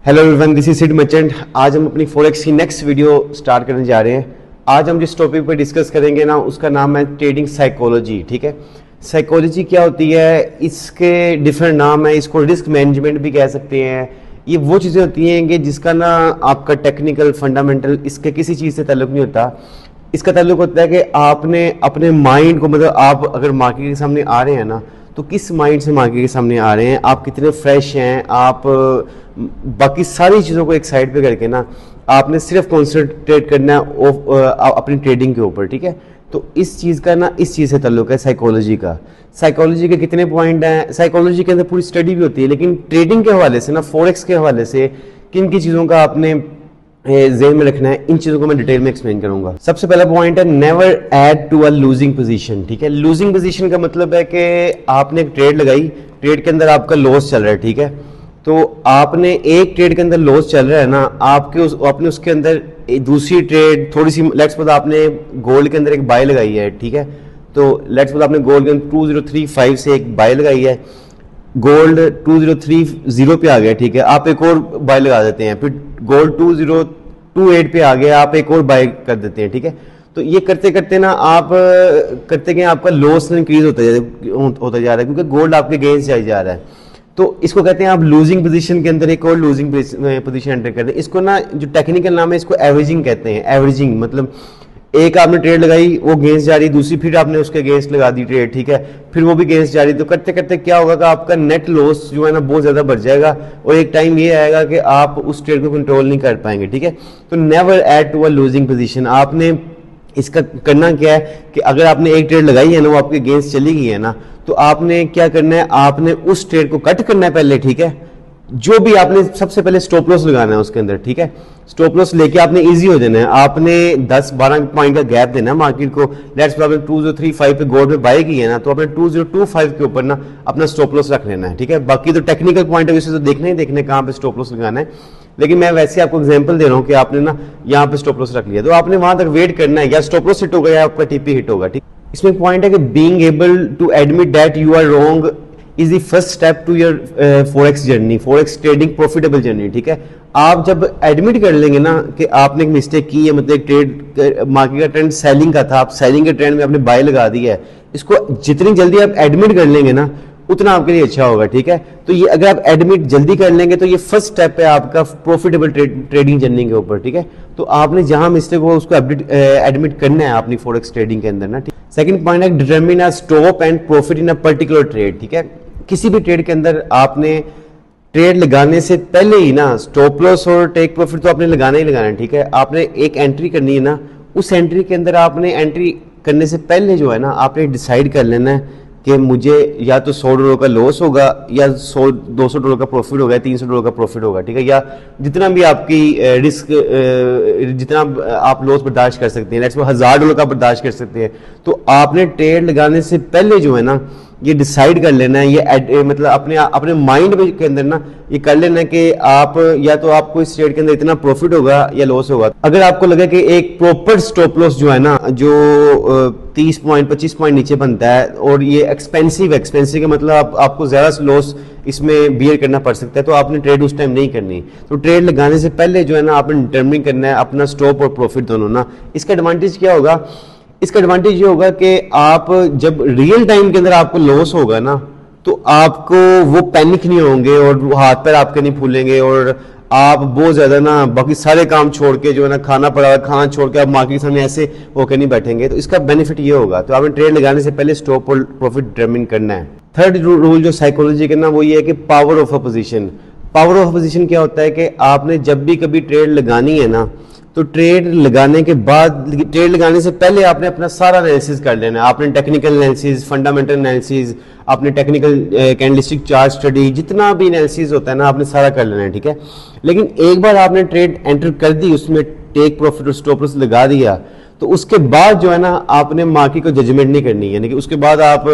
Hello everyone, this is Sid Merchant. आज हम अपनी फॉरेक्स की नेक्स्ट वीडियो स्टार्ट करने जा रहे हैं। आज हम जिस टॉपिक पर डिस्कस करेंगे ना, उसका नाम है ट्रेडिंग साइकोलॉजी। ठीक है, साइकोलॉजी क्या होती है, इसके डिफरेंट नाम है। इसको रिस्क मैनेजमेंट भी कह सकते हैं। ये वो चीज़ें होती हैं कि जिसका ना आपका टेक्निकल फंडामेंटल इसके किसी चीज़ से ताल्लुक नहीं होता। इसका ताल्लुक होता है कि आपने अपने माइंड को, मतलब आप अगर मार्केट के सामने आ रहे हैं ना, तो किस माइंड से मार्केट के सामने आ रहे हैं, आप कितने फ्रेश हैं, आप बाकी सारी चीज़ों को एक साइड पे करके ना आपने सिर्फ कॉन्सेंट्रेट करना है अपनी ट्रेडिंग के ऊपर। ठीक है, तो इस चीज़ का ना इस चीज़ से ताल्लुक है साइकोलॉजी का। साइकोलॉजी के कितने पॉइंट हैं, साइकोलॉजी के अंदर पूरी स्टडी भी होती है, लेकिन ट्रेडिंग के हवाले से ना, फॉरेक्स के हवाले से किन की चीज़ों का आपने ज़हन में रखना है, इन चीज़ों को मैं डिटेल में एक्सप्लेन करूंगा। सबसे पहला पॉइंट है never add to a losing position. ठीक है, लूजिंग पोजीशन का मतलब है कि आपने एक ट्रेड लगाई, ट्रेड के अंदर आपका लॉस चल रहा है। ठीक है, तो आपने एक ट्रेड के अंदर लॉस चल रहा है ना, आपने उसके अंदर दूसरी ट्रेड थोड़ी सी, लेट्स सपोज आपने गोल्ड के अंदर एक बाय लगाई है। ठीक है, तो लेट्स सपोज आपने गोल्ड के अंदर 2035 से एक बाय लगाई है, गोल्ड 2030 पे आ गया। ठीक है, आप एक और बाय लगा देते हैं, फिर गोल्ड 2028 पे आ गया, आप एक और बाय कर देते हैं। ठीक है, तो ये करते करते ना आप करते गए, आपका लॉस इंक्रीज होता जा रहा है, क्योंकि गोल्ड आपके अगेंस्ट जा रहा है। तो इसको कहते हैं आप लूजिंग पोजीशन के अंदर एक और लूजिंग पोजीशन एंटर करते हैं। इसको ना जो टेक्निकल नाम है, इसको एवरेजिंग कहते हैं। एवरेजिंग मतलब एक आपने ट्रेड लगाई, वो अगेंस्ट जा रही, दूसरी फिर आपने उसके अगेंस्ट लगा दी ट्रेड। ठीक है, फिर वो भी अगेंस्ट जा रही, तो करते करते क्या होगा कि आपका नेट लॉस जो है ना बहुत ज्यादा बढ़ जाएगा, और एक टाइम ये आएगा कि आप उस ट्रेड को कंट्रोल नहीं कर पाएंगे। ठीक है, तो never add to a losing position. आपने इसका करना क्या है कि अगर आपने एक ट्रेड लगाई है ना, वो आपके अगेंस्ट चली गई है ना, तो आपने क्या करना है, आपने उस ट्रेड को कट करना है पहले। ठीक है, जो भी आपने सबसे पहले स्टॉप लॉस लगाना है उसके अंदर। ठीक है, स्टॉप लॉस लेके आपने इजी हो जाना है, आपने 10-12 पॉइंट का गैप देना है मार्केट को। लेट्स आपने 2035 पे गोल्ड में बाय की है ना, तो आपने 2025 के ऊपर ना अपना स्टॉप लॉस रख लेना है। ठीक है, बाकी तो टेक्निकल पॉइंट ऑफ व्यू से तो देखना ही देखना है कहाँ पे स्टॉप लॉस लगाना है, लेकिन मैं वैसे आपको एग्जांपल दे रहा हूँ कि आपने ना यहाँ पे स्टॉप लॉस रख लिया, तो आपने वहां तक वेट करना है, या स्टॉप लॉस हिट होगा या आपका टीपी हिट होगा। ठीक, इसमें पॉइंट है कि being able to admit that you are wrong is the first step to your forex journey, forex trading profitable journey. ठीक है, आप जब एडमिट कर लेंगे ना कि आपने एक मिस्टेक की है, मतलब एक ट्रेड मार्केट का ट्रेंड सेलिंग का था, आप सेलिंग के ट्रेंड में आपने बाय लगा दिया है, इसको जितनी जल्दी आप एडमिट कर लेंगे ना, उतना आपके लिए अच्छा होगा। ठीक है, तो ये अगर आप एडमिट जल्दी कर लेंगे तो ये फर्स्ट स्टेप है आपका प्रॉफिटेबल ट्रेडिंग जर्नी के ऊपर। ठीक है, तो आपने जहां मिस्टेक हो उसको एडमिट करना है अपनी फॉरेक्स ट्रेडिंग के अंदर ना। ठीक, सेकंड पॉइंट है determine a stop and profit in a particular trade. ठीक है, किसी भी ट्रेड के अंदर आपने ट्रेड लगाने से पहले ही ना स्टॉप लॉस और टेक प्रॉफिट तो आपने लगाना ही लगाना है। ठीक है, आपने एक एंट्री करनी है ना, उस एंट्री के अंदर आपने एंट्री करने से पहले जो है ना, आपने डिसाइड कर लेना है कि मुझे या तो $100 का लॉस होगा, या $200 का प्रॉफिट होगा, $300 का प्रॉफिट होगा। ठीक है, या जितना भी आपकी रिस्क, जितना आप लॉस बर्दाश्त कर सकते हैं, लेट्स सपोज $1000 का बर्दाश्त कर सकते हैं, तो आपने ट्रेड लगाने से पहले जो है ना ये डिसाइड कर लेना है, ये मतलब अपने माइंड में के अंदर ना ये कर लेना है कि आप या तो आपको इस ट्रेड के अंदर इतना प्रॉफिट होगा या लॉस होगा। अगर आपको लगे कि एक प्रॉपर स्टॉप लॉस जो है ना, जो 30 पॉइंट 25 पॉइंट नीचे बनता है, और ये एक्सपेंसिव का मतलब आपको ज्यादा लॉस इसमें बियर करना पड़ सकता है, तो आपने ट्रेड उस टाइम नहीं करनी। तो ट्रेड लगाने से पहले जो है ना, आपने डिटरमिन करना है अपना स्टॉप और प्रॉफिट दोनों ना। इसका एडवांटेज क्या होगा, इसका एडवांटेज ये होगा कि आप जब रियल टाइम के अंदर आपको लॉस होगा ना, तो आपको वो पैनिक नहीं होंगे और हाथ पैर आपके नहीं फूलेंगे, और आप बहुत ज्यादा ना बाकी सारे काम छोड़ के जो है ना, खाना छोड़ के आप मार्केट के सामने ऐसे होकर नहीं बैठेंगे। तो इसका बेनिफिट ये होगा, तो आपने ट्रेड लगाने से पहले स्टॉप और प्रॉफिट डिटरमिन करना है। थर्ड रूल जो साइकोलॉजी का ना, वो ये है कि power of opposition. Power of opposition क्या होता है कि आपने जब भी कभी ट्रेड लगानी है ना, तो ट्रेड लगाने के बाद, ट्रेड लगाने से पहले आपने अपना सारा एनालिसिस कर लेना है। आपने टेक्निकल एनालिसिस, फंडामेंटल एनालिसिस, आपने टेक्निकल कैंडलस्टिक चार्ट स्टडी, जितना भी एनालिसिस होता है ना, आपने सारा कर लेना है। ठीक है, लेकिन एक बार आपने ट्रेड एंटर कर दी, उसमें टेक प्रॉफिट और स्टॉप लॉस लगा दिया, तो उसके बाद जो है ना, आपने मार्केट को जजमेंट नहीं करनी है। यानी कि उसके बाद आप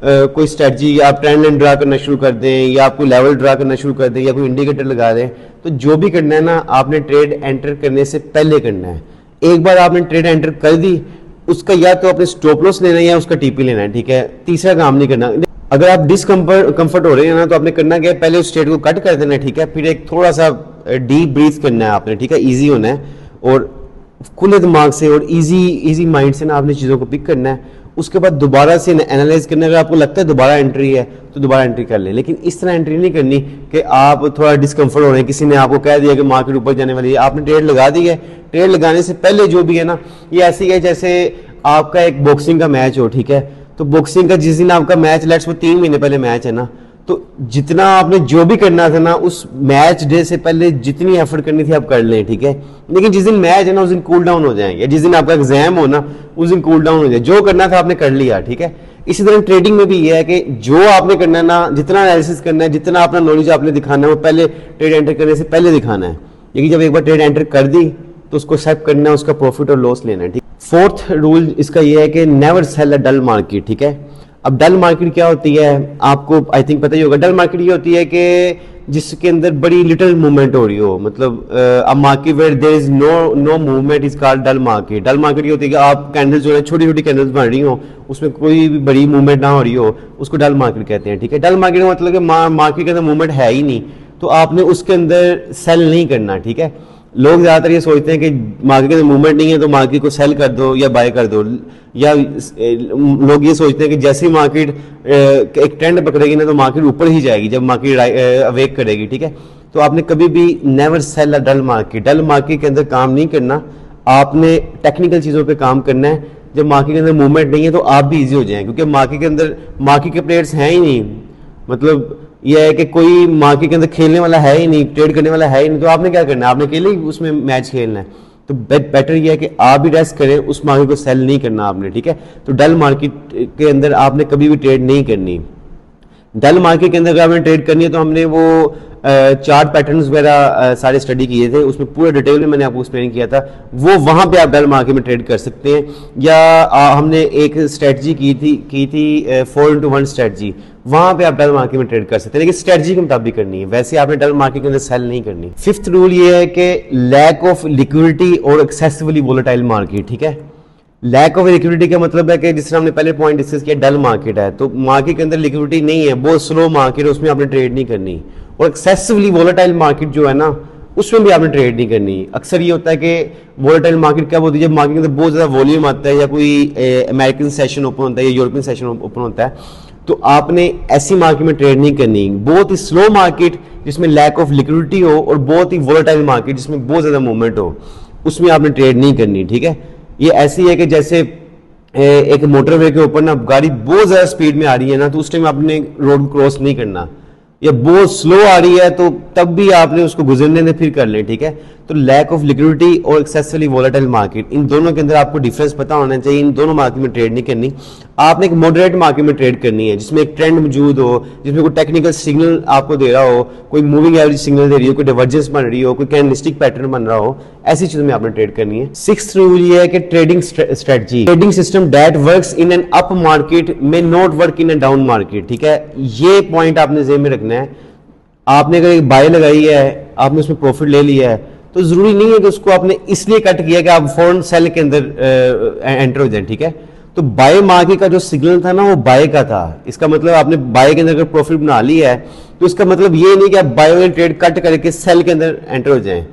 कोई स्ट्रेटजी, आप ट्रेंड लाइन ड्रा करना शुरू कर दें, या आपको लेवल ड्रा करना शुरू कर दें, या कोई इंडिकेटर लगा दें, तो जो भी करना है ना, आपने ट्रेड एंटर करने से पहले करना है। एक बार आपने ट्रेड एंटर कर दी, उसका या तो अपने स्टॉप लॉस लेना है या उसका टीपी लेना है। ठीक है, तीसरा काम नहीं करना। अगर आप डिसकंफर्ट हो रहे हैं ना, तो आपने करना क्या है, पहले उस ट्रेड को कट कर देना है। ठीक है, फिर एक थोड़ा सा डीप ब्रीथ करना है आपने, ठीक है, इजी होना है और खुले दिमाग से और इजी माइंड से ना आपने चीज़ों को पिक करना है। उसके बाद दोबारा से एनालाइज करना है। अगर आपको लगता है दोबारा एंट्री है तो दोबारा एंट्री कर लें, लेकिन इस तरह एंट्री नहीं करनी कि आप थोड़ा डिस्कम्फर्ट हो रहे हैं, किसी ने आपको कह दिया कि मार्केट ऊपर जाने वाली है, आपने ट्रेड लगा दी है। ट्रेड लगाने से पहले जो भी है ना, ये ऐसी है जैसे आपका एक बॉक्सिंग का मैच हो, ठीक है, तो बॉक्सिंग का जिस दिन आपका मैच लेट्स वो 3 महीने पहले मैच है ना, तो जितना आपने जो भी करना था ना उस मैच डे से पहले जितनी एफर्ट करनी थी आप कर लें, ठीक है, लेकिन जिस दिन मैच है ना उस दिन कूल डाउन हो जाएंगे, जिस दिन आपका एग्जाम हो ना उस दिन कूल डाउन हो जाए, जो करना था आपने कर लिया, ठीक है। इसी तरह ट्रेडिंग में भी ये है कि जो आपने करना है ना, जितना एनालिसिस करना है, जितना अपना नॉलेज आपने दिखाना है वो पहले ट्रेड एंटर करने से पहले दिखाना है, लेकिन जब एक बार ट्रेड एंटर कर दी तो उसको एक्सेप्ट करना है, उसका प्रॉफिट और लॉस लेना है, ठीक। फोर्थ रूल इसका ये है कि नेवर सेल अ डल मार्केट, ठीक है। अब डल मार्केट क्या होती है आपको आई थिंक पता ही होगा। डल मार्केट ये होती है कि जिसके अंदर बड़ी लिटिल मूवमेंट हो रही हो, मतलब a market where there is no movement is called dull market. Dull market ये होती है कि आप कैंडल्स जो है छोटी छोटी कैंडल्स बन रही हो, उसमें कोई भी बड़ी मूवमेंट ना हो रही हो, उसको डल मार्केट कहते हैं, ठीक है। डल मार्केट का मतलब कि मार्केट के अंदर मूवमेंट है ही नहीं, तो आपने उसके अंदर सेल नहीं करना, ठीक है। लोग ज़्यादातर ये सोचते हैं कि मार्केट के अंदर मूवमेंट नहीं है तो मार्केट को सेल कर दो या बाय कर दो, या लोग ये सोचते हैं कि जैसे ही मार्केट एक ट्रेंड पकड़ेगी ना तो मार्केट ऊपर ही जाएगी जब मार्केट अवेक करेगी, ठीक है। तो आपने कभी भी नेवर सेल अ डल मार्केट। डल मार्केट के अंदर काम नहीं करना, आपने टेक्निकल चीज़ों पे काम करना है। जब मार्केट के अंदर मूवमेंट नहीं है तो आप भी ईजी हो जाएंगे, क्योंकि मार्केट के अंदर मार्केट के प्लेयर्स हैं ही नहीं, मतलब यह है कि कोई मार्केट के अंदर खेलने वाला है ही नहीं, ट्रेड करने वाला है ही नहीं, तो आपने क्या करना है, आपने अकेले ही उसमें मैच खेलना है। तो बेटर यह है कि आप भी रेस्ट करें, उस मार्केट को सेल नहीं करना आपने, ठीक है। तो डल मार्केट के अंदर आपने कभी भी ट्रेड नहीं करनी। डल मार्केट के अंदर अगर आपने ट्रेड करनी है तो हमने वो चार्ट पैटर्न्स वगैरह सारे स्टडी किए थे, उसमें पूरे डिटेल में मैंने आपको एक्सप्लेन किया था, वो वहाँ पे आप डल मार्केट में ट्रेड कर सकते हैं। या हमने एक स्ट्रेटजी की थी 4x1 स्ट्रेटजी, वहाँ पे आप डल मार्केट में ट्रेड कर सकते हैं, लेकिन स्ट्रेटजी के मुताबिक करनी है, वैसे आपने डल मार्केट के अंदर सेल नहीं करनी। फिफ्थ रूल ये है कि लैक ऑफ लिक्विडिटी और एक्सेसिवली वोलेटाइल मार्केट, ठीक है। लैक ऑफ लिक्विडिटी का मतलब है कि जिस तरह हमने पहले पॉइंट डिस्कस किया, डल मार्केट है तो मार्केट के अंदर लिक्विडिटी नहीं है, बहुत स्लो मार्केट है, उसमें आपने ट्रेड नहीं करनी। और एक्सेसिवली वोलेटाइल मार्केट जो है ना उसमें भी आपने ट्रेड नहीं करनी। अक्सर ये होता है कि वोलेटाइल मार्केट कब होती है, जब मार्केट के अंदर बहुत ज़्यादा वॉल्यूम आता है या कोई अमेरिकन सेशन ओपन होता है या यूरोपियन सेशन ओपन होता है, तो आपने ऐसी मार्केट में ट्रेड नहीं करनी। बहुत ही स्लो मार्केट जिसमें लैक ऑफ लिक्विडिटी हो और बहुत ही वोलेटाइल मार्केट जिसमें बहुत ज़्यादा मूवमेंट हो, उसमें आपने ट्रेड नहीं करनी, ठीक है। ये ऐसी है कि जैसे एक मोटरवे के ऊपर ना गाड़ी बहुत ज़्यादा स्पीड में आ रही है ना, तो उस टाइम आपने रोड क्रॉस नहीं करना, या बहुत स्लो आ रही है तो तब भी आपने उसको गुजरने दें फिर कर लें, ठीक है। तो लैक ऑफ लिक्विडिटी और एक्सेसिवली वोलेटाइल मार्केट, इन दोनों के अंदर आपको डिफरेंस पता होना चाहिए। इन दोनों मार्केट में ट्रेड नहीं करनी, आपने एक मॉडरेट मार्केट में ट्रेड करनी है जिसमें एक ट्रेंड मौजूद हो, जिसमें कोई टेक्निकल सिग्नल आपको दे रहा हो, कोई मूविंग एवरेज सिग्नल दे रही हो, कोई डिवर्जेंस बन रही हो, कोई कैंडलस्टिक पैटर्न बन रहा हो, ऐसी चीजों में आपने ट्रेड करनी है। सिक्स्थ रूल ये है कि trading strategy, trading system that works in an up market में not work in a down market, ठीक है। ये पॉइंट आपने ज़हन में रखना है। आपने अगर एक बाय लगाई है, आपने उसमें प्रॉफिट ले लिया है, तो जरूरी नहीं है कि उसको आपने इसलिए कट किया कि आप फौरन सेल के अंदर एंटर हो जाए, ठीक है। तो बाय मार्केट का जो सिग्नल था ना वो बाय का था, इसका मतलब आपने बाय के अंदर अगर प्रॉफिट बना लिया है तो इसका मतलब ये नहीं कि आप बाय वाली ट्रेड कट करके सेल के अंदर एंटर हो जाएं,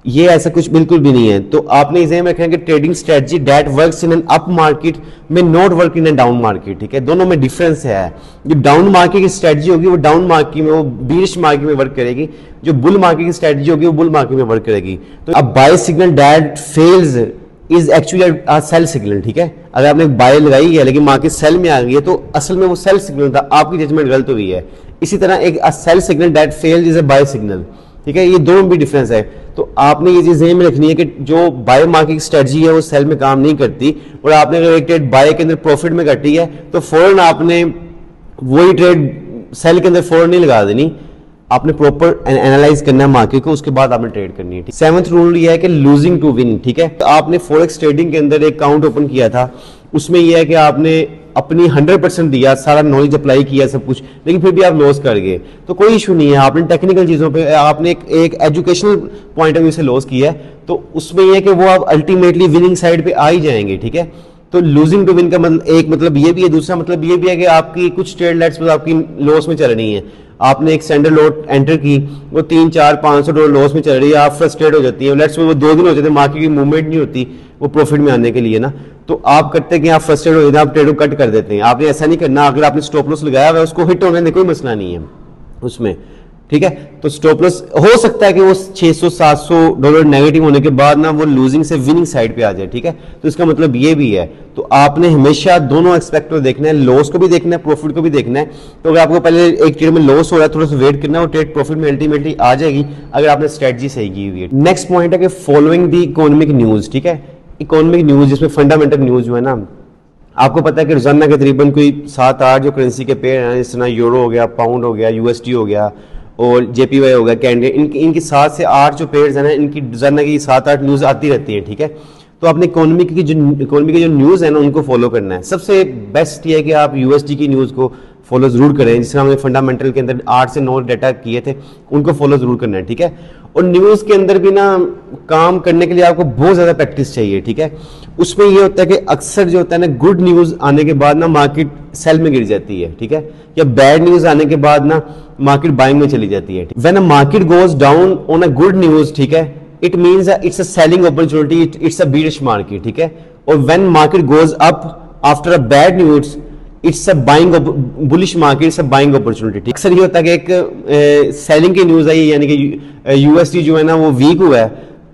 ये ऐसा कुछ बिल्कुल भी नहीं है। तो आपने इसे में रखना कि trading strategy that works in an up market में not work in an down market, ठीक है। दोनों में डिफरेंस है। जो डाउन मार्केट की स्ट्रेटजी होगी वो डाउन मार्केट में, वो बीरिश मार्केट में वर्क करेगी, जो बुल मार्केट की स्ट्रेटजी होगी वो बुल मार्केट में वर्क करेगी। तो अब buy signal that fails is actually a sell signal, ठीक है। अगर आपने बाय लगाई है लेकिन मार्केट सेल में आ गई है तो असल में वो सेल सिग्नल था, आपकी जजमेंट गलत हुई है। इसी तरह एक sell signal that fails is a buy signal, ठीक है। ये दोनों में भी डिफरेंस है। तो आपने ये चीज ज़हन में रखनी है कि जो बाय मार्केट स्ट्रेटजी है वो सेल में काम नहीं करती, और आपने अगर एक ट्रेड बाय के अंदर प्रॉफिट में कटी है तो फौरन आपने वही ट्रेड सेल के अंदर फौरन नहीं लगा देनी, आपने प्रॉपर एनालाइज करना है मार्केट को, उसके बाद आपने ट्रेड करनी है। सेवंथ रूल ये है कि लूजिंग टू विन, ठीक है। तो आपने फॉरेक्स ट्रेडिंग के अंदर एक अकाउंट ओपन किया था, उसमें यह है कि आपने अपनी 100% दिया, सारा नॉलेज अप्लाई किया सब कुछ, लेकिन फिर भी आप लॉस कर गए तो कोई इशू नहीं है। आपने टेक्निकल चीज़ों पे आपने एक एजुकेशनल पॉइंट ऑफ व्यू से लॉस किया है, तो उसमें यह है कि वो आप अल्टीमेटली विनिंग साइड पे आ ही जाएंगे, ठीक है। तो लूजिंग टू विन का मतलब एक मतलब ये भी है, दूसरा मतलब ये भी है कि आपकी कुछ ट्रेड लेट्स में आपकी लॉस में चल रही है, आपने एक स्टैंडर्ड लॉट एंटर की, वो 300-400-500 लॉस में चल रही है, आप फ्रस्ट्रेट हो जाती है, लेट्स में वो 2 दिन हो जाते हैं, मार्केट की मूवमेंट नहीं होती वो प्रॉफिट में आने के लिए ना, तो आप करते हैं कि आप फ्रस्ट्रेट हो जाते हैं, आप ट्रेड को कट कर देते हैं। आपने ऐसा नहीं करना, अगर आपने स्टॉप लॉस लगाया हुआ है उसको हिट होने में कोई मसला नहीं है उसमें, ठीक है। तो स्टॉप लॉस हो सकता है कि वो $600-700 नेगेटिव होने के बाद ना वो लूजिंग से विनिंग साइड पे आ जाए, ठीक है। तो इसका मतलब ये भी है, तो आपने हमेशा दोनों एक्सपेक्ट को देखना है, लॉस को भी देखना है, प्रॉफिट को भी देखना है। तो अगर आपको पहले एक ट्रेड में लॉस हो रहा है, थोड़ा सा वेट करना है, वो ट्रेड प्रॉफिट में अल्टीमेटली आ जाएगी अगर आपने स्ट्रेटजी सही की हुई है। नेक्स्ट पॉइंट है कि फॉलोइंग द इकोनॉमिक न्यूज, ठीक है। इकोनॉमिक न्यूज जिसमें फंडामेंटल न्यूज जो है ना, आपको पता है कि रोजाना के तकरीबन कोई 7-8 जो करेंसी के पेयर हैं, जिस तरह यूरो हो गया, पाउंड हो गया, यूएसडी हो गया और जेपीवाई हो गया, कैनेडियन, इनकी 7 से 8 जो पेयर्स हैं ना, इनकी रोजाना की 7-8 न्यूज आती रहती है, ठीक है। तो आपने इकोनॉमी की जो न्यूज है ना उनको फॉलो करना है। सबसे बेस्ट ये है कि आप यूएसडी की न्यूज को फॉलो जरूर करें, जिसमें हमने फंडामेंटल के अंदर 8 से 9 डाटा किए थे, उनको फॉलो जरूर करना है, ठीक है। और न्यूज के अंदर भी ना काम करने के लिए आपको बहुत ज्यादा प्रैक्टिस चाहिए, ठीक है। उसमें ये होता है कि अक्सर जो होता है ना, गुड न्यूज आने के बाद ना मार्केट सेल में गिर जाती है, ठीक है, या बैड न्यूज आने के बाद ना मार्केट बाइंग में चली जाती है। When a market goes down on a good news, ठीक है, it means it's a selling opportunity, it's a bearish market, ठीक है। और when market goes up after a bad news, it's a buying bullish market, it's a buying opportunity. अक्सर ये होता है कि एक सेलिंग की न्यूज आई, यानी कि यूएसडी जो है ना वो वीक हुआ है,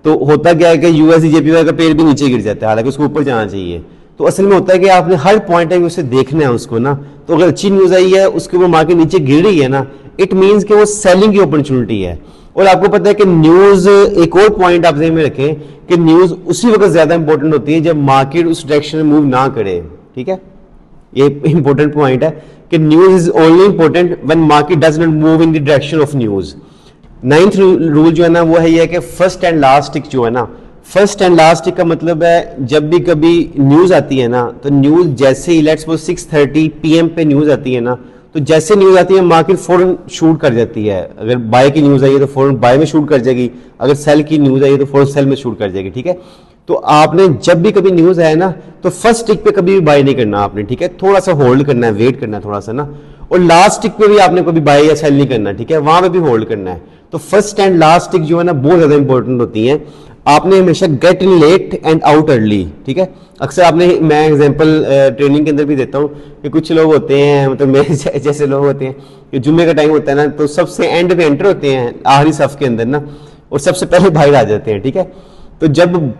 तो होता क्या है कि यूएसडी जेपीवाई का पेड़ भी नीचे गिर जाता है, हालांकि उसको ऊपर जाना चाहिए। तो असल में होता है कि आपने हर पॉइंट है कि उसे देखना है उसको ना, तो अगर अच्छी न्यूज आई है उसके ऊपर मार्केट नीचे गिर रही है ना, इट मींस कि वो सेलिंग की अपॉर्चुनिटी है। और आपको पता है कि न्यूज, एक और पॉइंट आप ध्यान में रखें कि न्यूज उसी वक्त ज्यादा इंपॉर्टेंट होती है जब मार्केट उस डायरेक्शन में मूव ना करे, ठीक है। ये इंपॉर्टेंट पॉइंट है कि news is only important when market does not move in the direction of news. 9th rule जो है ना वो है ये कि फर्स्ट एंड लास्ट टिक जो है ना, फर्स्ट एंड लास्ट टिक का मतलब है जब भी कभी न्यूज आती है ना, तो न्यूज जैसे ही लेट्स सपोज 6:30 PM पे न्यूज आती है ना, तो जैसे न्यूज आती है मार्केट फौरन शूट कर जाती है। अगर बाय की न्यूज आई है तो फौरन बाय में शूट कर जाएगी, अगर सेल की न्यूज आई है तो फौरन सेल में शूट कर जाएगी, ठीक है। तो आपने जब भी कभी न्यूज आया ना, तो फर्स्ट टिक पे कभी भी बाय नहीं करना आपने, ठीक है, थोड़ा सा होल्ड करना है, वेट करना है थोड़ा सा ना। और लास्ट टिक पे भी आपने कभी बाय या सेल नहीं करना, ठीक है, वहां पे भी होल्ड करना है। तो फर्स्ट एंड लास्ट टिक जो है ना बहुत ज्यादा इंपॉर्टेंट होती है। आपने हमेशा get in late and out early, ठीक है। अक्सर आपने, मैं एग्जांपल ट्रेनिंग के अंदर भी देता हूँ कि कुछ लोग होते हैं, मतलब मेरे जैसे लोग होते हैं कि जुम्मे का टाइम होता है ना, तो सबसे एंड पे एंटर होते हैं आखिरी सफ के अंदर ना, और सबसे पहले बाहर आ जाते हैं, ठीक है। तो जब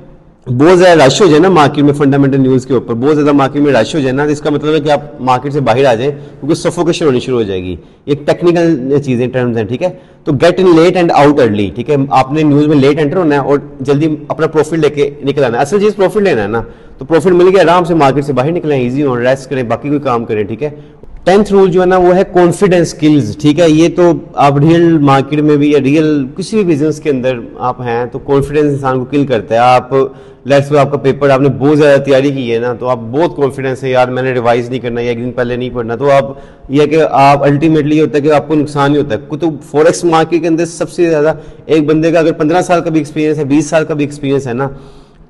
बहुत ज्यादा रश हो जाए ना मार्केट में, फंडामेंटल न्यूज के ऊपर बहुत ज्यादा मार्केट में रश हो जाए ना, तो इसका मतलब है कि आप मार्केट से बाहर आ जाए, क्योंकि सफोकेशन होनी शुरू हो जाएगी। एक टेक्निकल चीजें, टर्म्स हैं, ठीक है। तो get in late and out early, ठीक है, आपने न्यूज में लेट एंटर होना है और जल्दी अपना प्रॉफिट लेके निकल आना है। असल चीज प्रॉफिट लेना है ना, तो प्रॉफिट मिल गया, आराम से मार्केट से बाहर निकलें, इजी हो, रेस्ट करें, बाकी कोई काम करें, ठीक है। 10th रूल जो है ना वो है कॉन्फिडेंस स्किल्स, ठीक है। ये तो आप रियल मार्केट में भी या रियल किसी भी बिजनेस के अंदर आप हैं तो कॉन्फिडेंस इंसान को किल करता है। आप लेट्स से आपका पेपर आपने बहुत ज़्यादा तैयारी की है ना, तो आप बहुत कॉन्फिडेंस है, यार मैंने रिवाइज नहीं करना या एक दिन पहले नहीं पढ़ना, तो आप ये कि आप अल्टीमेटली होता है कि आपको नुकसान ही होता है। तो फॉरेक्स मार्केट के अंदर सबसे ज़्यादा एक बंदे का अगर 15 साल का भी एक्सपीरियंस है, 20 साल का भी एक्सपीरियंस है ना,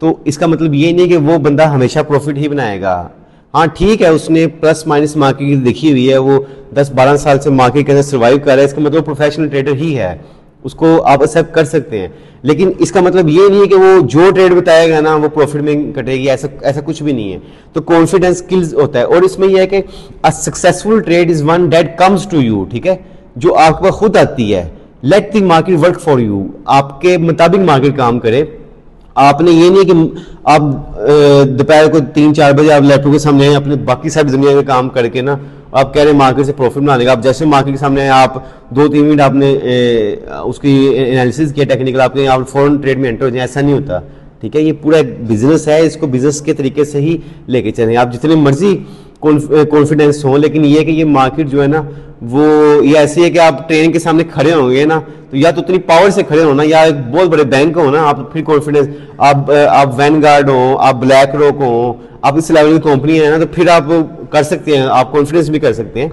तो इसका मतलब ये नहीं कि वो बंदा हमेशा प्रॉफिट ही बनाएगा। हाँ ठीक है, उसने प्लस माइनस मार्केट देखी हुई है, वो 10-12 साल से मार्केट के अंदर सर्वाइव कर रहा है, इसका मतलब प्रोफेशनल ट्रेडर ही है, उसको आप एक्सेप्ट कर सकते हैं। लेकिन इसका मतलब ये नहीं है कि वो जो ट्रेड बताएगा ना वो प्रॉफिट में कटेगी, ऐसा कुछ भी नहीं है। तो कॉन्फिडेंस स्किल्स होता है। और इसमें यह है कि a successful trade is one that comes to you, ठीक है, जो आपके पास खुद आती है। Let the market work for you, आपके मुताबिक मार्केट काम करे। आपने ये नहीं कि आप दोपहर को 3-4 बजे आप लैपटॉप के सामने आए, अपने बाकी सारी दुनिया में काम करके ना आप कह रहे हैं मार्केट से प्रॉफिट बना देगा। आप जैसे मार्केट के सामने आए, आप 2-3 मिनट आपने उसकी एनालिसिस किया टेक्निकल, आपने आप फॉरेन ट्रेड में एंटर हो जाए, ऐसा नहीं होता, ठीक है। ये पूरा एक बिजनेस है, इसको बिजनेस के तरीके से ही लेके चलें। आप जितने मर्जी कॉन्फिडेंस हो, लेकिन ये है कि ये मार्केट जो है ना वो ये ऐसी है कि आप ट्रेन के सामने खड़े होंगे ना, तो या तो उतनी पावर से खड़े हो ना, या एक बहुत बड़े बैंक हो ना, आप फिर कॉन्फिडेंस, आप वैनगार्ड हो, आप ब्लैक रॉक हो, आप इस लेवल की कंपनी है ना, तो फिर आप कर सकते हैं, आप कॉन्फिडेंस भी कर सकते हैं।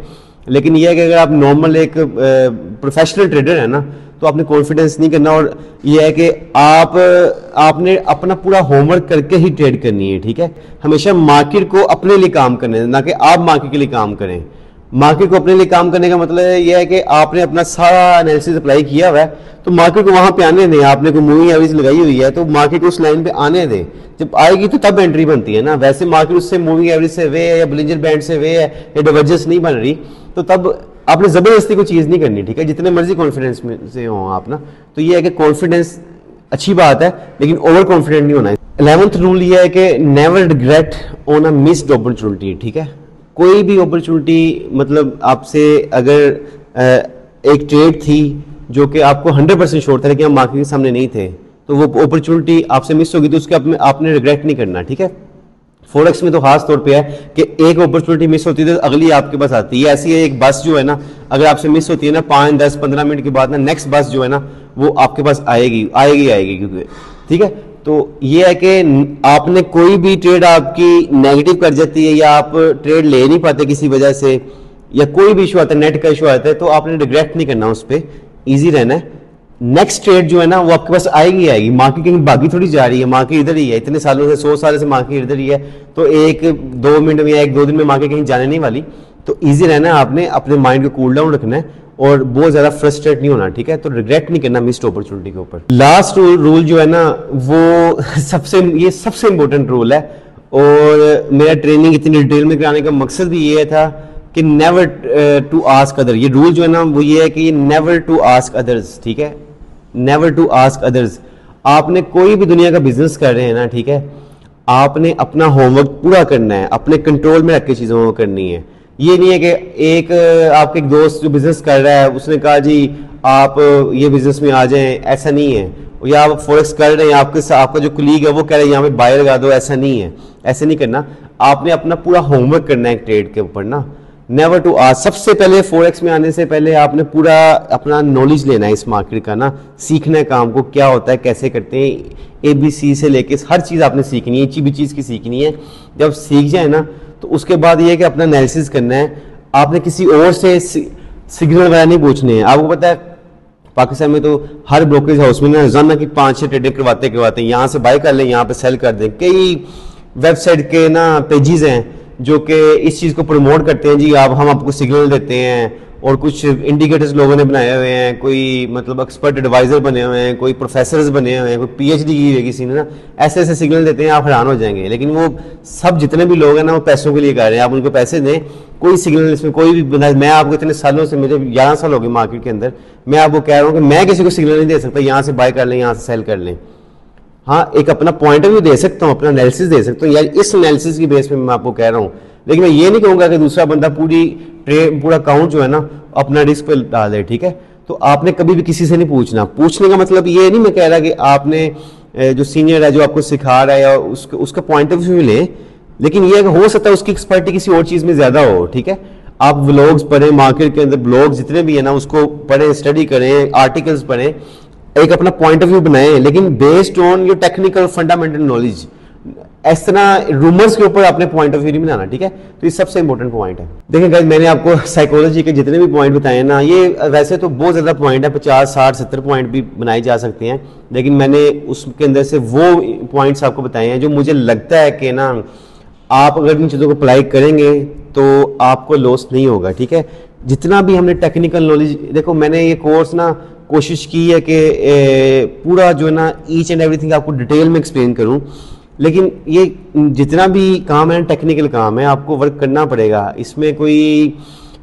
लेकिन यह है कि अगर आप नॉर्मल एक प्रोफेशनल ट्रेडर है ना, तो आपने कॉन्फिडेंस नहीं करना, और ये है कि आपने अपना पूरा होमवर्क करके ही ट्रेड करनी है, ठीक है। हमेशा मार्केट को अपने लिए काम करने दें, ना कि आप मार्केट के लिए काम करें। मार्केट को अपने लिए काम करने का मतलब यह है कि आपने अपना सारा एनालिसिस अप्लाई किया हुआ है, तो मार्केट को वहां पे आने दें। आपने कोई मूविंग एवरेज लगाई हुई है तो मार्केट को उस लाइन पे आने दें, जब आएगी तो तब एंट्री बनती है ना। वैसे मार्केट उससे मूविंग एवरेज से वे है या बोलिंजर बैंड से वे है या डाइवर्जेंस नहीं बन रही, तो तब आपने जबरदस्ती कोई चीज नहीं करनी, ठीक है, जितने मर्जी कॉन्फिडेंस में से हो आप ना। तो ये है कि कॉन्फिडेंस अच्छी बात है, लेकिन ओवर कॉन्फिडेंट नहीं होना है। 11th रूल ये है कि never regret on a missed opportunity, ठीक है। कोई भी अपॉर्चुनिटी, मतलब आपसे अगर एक ट्रेड थी जो कि आपको 100% श्योर था लेकिन आप मार्केट के सामने नहीं थे, तो वो अपॉर्चुनिटी आपसे मिस होगी, तो उसके आपने रिग्रेट नहीं करना, ठीक है। फॉरेक्स में तो खास तौर पे है कि एक अपॉर्चुनिटी मिस होती है तो अगली आपके पास आती है। ऐसी है एक बस जो है ना, अगर आपसे मिस होती है ना 5, 10, 15 मिनट के बाद ना नेक्स्ट बस जो है ना वो आपके पास आएगी क्योंकि, ठीक है। तो ये है कि आपने कोई भी ट्रेड आपकी नेगेटिव कर जाती है या आप ट्रेड ले नहीं पाते किसी वजह से, या कोई भी इशू आता है, नेट का इशू आता है, तो आपने रिग्रेट नहीं करना, उस पर ईजी रहना है। नेक्स्ट ट्रेड जो है ना वो आपके पास आएगी। मार्केट कहीं भागी थोड़ी जा रही है, मार्केट इधर ही है, इतने सालों से 100 साल से मार्केट इधर ही है, तो 1-2 मिनट में या 1-2 दिन में मार्केट कहीं जाने नहीं वाली। तो ईजी रहना है, आपने अपने माइंड को कूल डाउन रखना है और बहुत ज्यादा फ्रस्ट्रेट नहीं होना, ठीक है। तो रिग्रेट नहीं करना मिस्ड अपॉर्चुनिटी के ऊपर। लास्ट रूल जो है ना वो सबसे इंपॉर्टेंट रूल है, और मेरा ट्रेनिंग इतनी डिटेल में कराने का मकसद भी ये था कि नेवर टू आस्क अदर। ये रूल जो है ना वो ये है कि नेवर टू आस्क अदर्स, ठीक है, नेवर टू आस्क अदर्स। आपने कोई भी दुनिया का बिजनेस कर रहे हैं ना, ठीक है, आपने अपना होमवर्क पूरा करना है, अपने कंट्रोल में रख के चीजों को करनी है। ये नहीं है कि आपके एक दोस्त जो बिजनेस कर रहा है उसने कहा जी आप ये बिजनेस में आ जाएं, ऐसा नहीं है। या आप फॉरेक्स कर रहे हैं, आपका जो कुलीग है वो कह रहे हैं यहाँ पे बाय लगा दो, ऐसा नहीं है, ऐसे नहीं करना। आपने अपना पूरा होमवर्क करना है ट्रेड के ऊपर ना। नेवर टू आस्क, सबसे पहले फॉरेक्स में आने से पहले आपने पूरा अपना नॉलेज लेना है इस मार्केट का ना, सीखना है काम को, क्या होता है, कैसे करते हैं, ABC से लेके हर चीज़ आपने सीखनी है, एक भी चीज़ की सीखनी है। जब सीख जाए ना तो उसके बाद ये है कि अपना एनालिसिस करना है। आपने किसी और से सिग्नल वगैरह नहीं पूछने हैं। आपको पता है पाकिस्तान में तो हर ब्रोकरेज हाउस में ना रोजाना की 5-6 ट्रेडिंग करवाते हैं, यहाँ से बाय कर लें, यहाँ पे सेल कर दें। कई वेबसाइट के ना पेजेस हैं जो कि इस चीज़ को प्रमोट करते हैं, जी हम आपको सिग्नल देते हैं, और कुछ इंडिकेटर्स लोगों ने बनाए हुए हैं, कोई मतलब एक्सपर्ट एडवाइजर बने हुए हैं, कोई प्रोफेसर्स बने हुए हैं, कोई PhD की है किसी ने ना, ऐसे ऐसे सिग्नल देते हैं, आप हैरान हो जाएंगे। लेकिन वो सब जितने भी लोग हैं ना वो पैसों के लिए कर रहे हैं, आप उनको पैसे दें, कोई सिग्नल इसमें कोई भी बंदा। मैं आपको इतने सालों से, मुझे 11 साल हो गए मार्केट के अंदर, मैं आपको कह रहा हूँ कि मैं किसी को सिग्नल नहीं दे सकता यहाँ से बाय कर लें, यहाँ से सेल कर लें। हाँ, एक अपना पॉइंट ऑफ व्यू दे सकता हूँ, अपना एनालिसिस दे सकता हूँ, यार इस एनालिसिस की बेस पे मैं आपको कह रहा हूँ। लेकिन मैं ये नहीं कहूँगा कि दूसरा बंदा पूरा अकाउंट जो है ना अपना रिस्क पे डाल दे, ठीक है। तो आपने कभी भी किसी से नहीं पूछना। पूछने का मतलब ये नहीं मैं कह रहा कि आपने जो सीनियर है जो आपको सिखा रहा है या उसका पॉइंट ऑफ व्यू ले, लेकिन ये हो सकता है उसकी एक्सपर्टी किसी और चीज़ में ज़्यादा हो, ठीक है। आप व्लॉग्स पढ़ें, मार्केट के अंदर ब्लॉग जितने भी है ना उसको पढ़ें, स्टडी करें, आर्टिकल्स पढ़ें, एक अपना पॉइंट ऑफ व्यू बनाएं, लेकिन based on your technical fundamental knowledge. इस तरह रूमर्स के ऊपर अपने पॉइंट ऑफ व्यू नहीं बनाना, ठीक है। तो ये सबसे इंपॉर्टेंट पॉइंट है। देखिए गाइस, मैंने आपको साइकोलॉजी के जितने भी पॉइंट बताए ना, ये वैसे तो बहुत ज़्यादा पॉइंट है, 50, 60, 70 पॉइंट भी बनाए जा सकते हैं, लेकिन मैंने उसके अंदर से वो पॉइंट्स आपको बताए हैं जो मुझे लगता है कि ना आप अगर इन चीज़ों को अप्लाई करेंगे तो आपको लॉस नहीं होगा, ठीक है। जितना भी हमने टेक्निकल नॉलेज, देखो मैंने ये कोर्स ना कोशिश की है कि पूरा जो है ना ईच एंड एवरीथिंग आपको डिटेल में एक्सप्लेन करूं, लेकिन ये जितना भी काम है टेक्निकल काम है, आपको वर्क करना पड़ेगा, इसमें कोई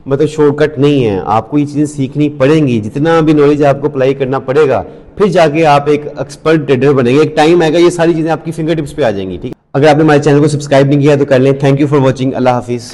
मतलब शॉर्टकट नहीं है, आपको ये चीज़ें सीखनी पड़ेंगी, जितना भी नॉलेज आपको अप्लाई करना पड़ेगा, फिर जाके आप एक एक्सपर्ट ट्रेडर बनेंगे। एक टाइम आएगा ये सारी चीज़ें आपकी फिंगर टिप्स पे आ जाएंगी, ठीक है। अगर आपने हमारे चैनल को सब्सक्राइब नहीं किया तो कर लें। Thank you for watching. अल्लाह हाफिज़।